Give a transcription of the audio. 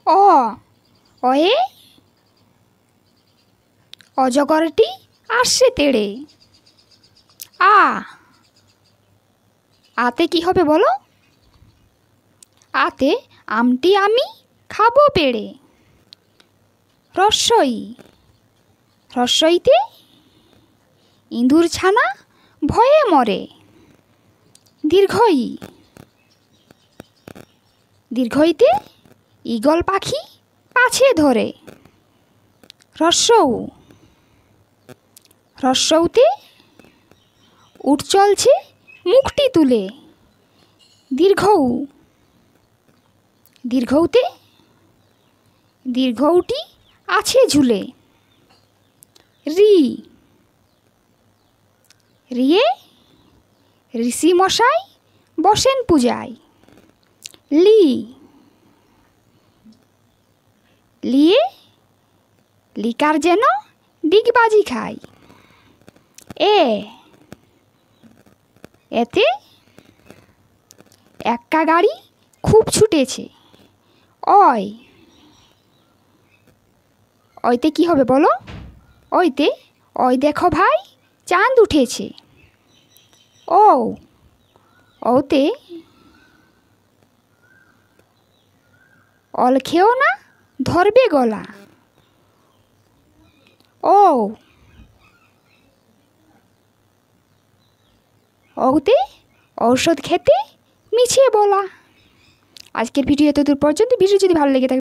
অ অয়ে অজগরটি আসছে তেড়ে। আতে কি হবে বলো? আতে আমটি আমি খাবো পেড়ে। রস্বই রস্বইতে ইঁদুর ছানা ভয়ে মরে। দীর্ঘই দীর্ঘইতে ঈগল পাখি পাছে ধরে। রস্বউ রস্বউতে উট চলছে মুখটি তুলে। দীর্ঘউ দীর্ঘউতে দীর্ঘউটি আছে ঝুলে। রি রিয়ে ঋষি মশাই বসেন পূজায়। লি লিয়ে লিকার যেন ডিগবাজি খায়। এতে এক্কা গাড়ি খুব ছুটেছে। ওইতে কি হবে বলো? ওইতে ওই দেখো ভাই চাঁদ উঠেছে। ওতে অল খেও না ধরবে গলা। ওতে ঔষধ খেতে মিছিয়ে বলা। আজকের ভিডিও এতদূর পর্যন্ত। ভিডিও যদি ভালো লেগে থাকে